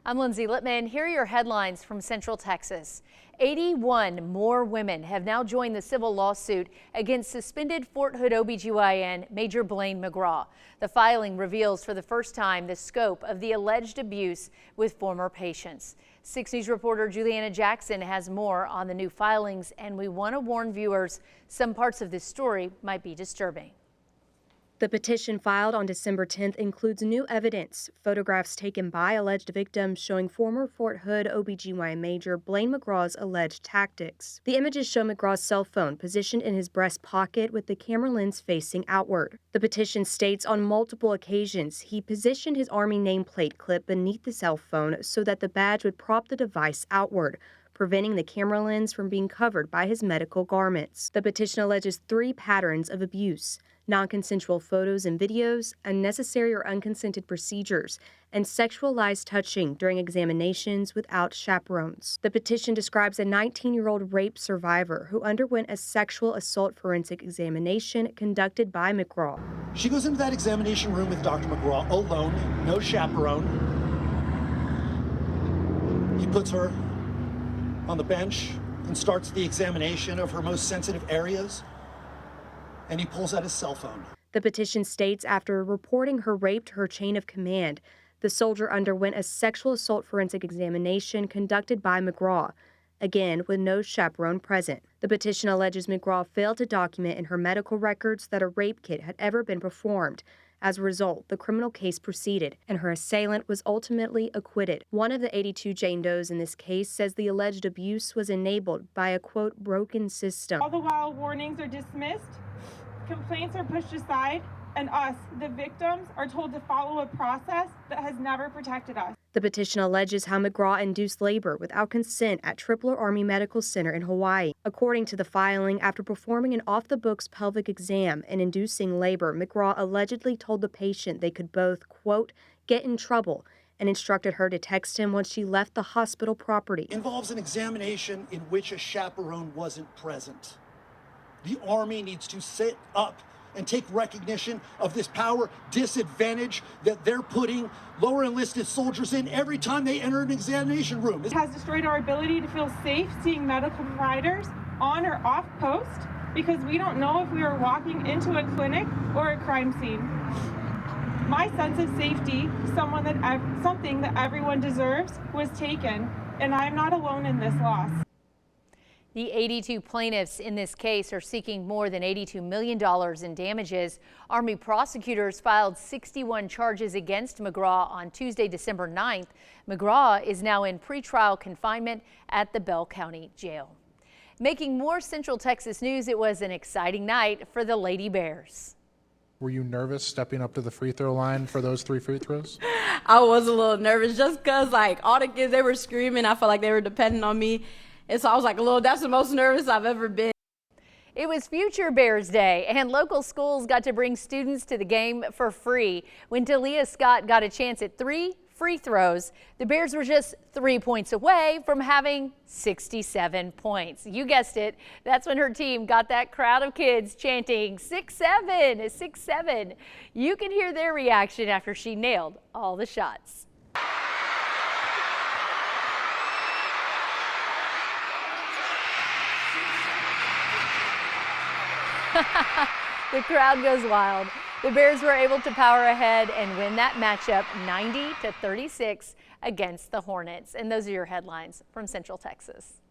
I'm Lindsay Littman. Here are your headlines from Central Texas. 81 more women have now joined the civil lawsuit against suspended Fort Hood OBGYN Major Blaine McGraw. The filing reveals for the first time the scope of the alleged abuse with former patients. 6 News reporter Juliana Jackson has more on the new filings, and we want to warn viewers some parts of this story might be disturbing. The petition filed on December 10th includes new evidence, photographs taken by alleged victims showing former Fort Hood OBGYN Major Blaine McGraw's alleged tactics. The images show McGraw's cell phone positioned in his breast pocket with the camera lens facing outward. The petition states on multiple occasions he positioned his Army nameplate clip beneath the cell phone so that the badge would prop the device outward, preventing the camera lens from being covered by his medical garments. The petition alleges 3 patterns of abuse: non-consensual photos and videos, unnecessary or unconsented procedures, and sexualized touching during examinations without chaperones. The petition describes a 19-year-old rape survivor who underwent a sexual assault forensic examination conducted by McGraw. She goes into that examination room with Dr. McGraw alone, no chaperone. He puts her on the bench and starts the examination of her most sensitive areas, and he pulls out his cell phone. The petition states after reporting her rape to her chain of command, the soldier underwent a sexual assault forensic examination conducted by McGraw, again with no chaperone present. The petition alleges McGraw failed to document in her medical records that a rape kit had ever been performed. As a result, the criminal case proceeded, and her assailant was ultimately acquitted. One of the 82 Jane Does in this case says the alleged abuse was enabled by a, quote, broken system. All the while warnings are dismissed, complaints are pushed aside, and us, the victims, are told to follow a process that has never protected us. The petition alleges how McGraw induced labor without consent at Tripler Army Medical Center in Hawaii. According to the filing, after performing an off-the-books pelvic exam and inducing labor, McGraw allegedly told the patient they could both, quote, get in trouble, and instructed her to text him once she left the hospital property. Involves an examination in which a chaperone wasn't present. The Army needs to sit up and take recognition of this power disadvantage that they're putting lower enlisted soldiers in every time they enter an examination room. It has destroyed our ability to feel safe seeing medical providers on or off post because we don't know if we are walking into a clinic or a crime scene. My sense of safety, something that everyone deserves, was taken, and I'm not alone in this loss. The 82 plaintiffs in this case are seeking more than $82 million in damages. Army prosecutors filed 61 charges against McGraw on Tuesday, December 9th. McGraw is now in pretrial confinement at the Bell County Jail. Making more Central Texas news, it was an exciting night for the Lady Bears. Were you nervous stepping up to the free throw line for those 3 free throws? I was a little nervous just because, like, all the kids, they were screaming. I felt like they were depending on me. And so I was like, that's the most nervous I've ever been. It was Future Bears Day, and local schools got to bring students to the game for free. When Talia Scott got a chance at 3 free throws, the Bears were just 3 points away from having 67 points. You guessed it. That's when her team got that crowd of kids chanting 6-7, 6-7. You can hear their reaction after she nailed all the shots. The crowd goes wild. The Bears were able to power ahead and win that matchup 90-36 against the Hornets. And those are your headlines from Central Texas.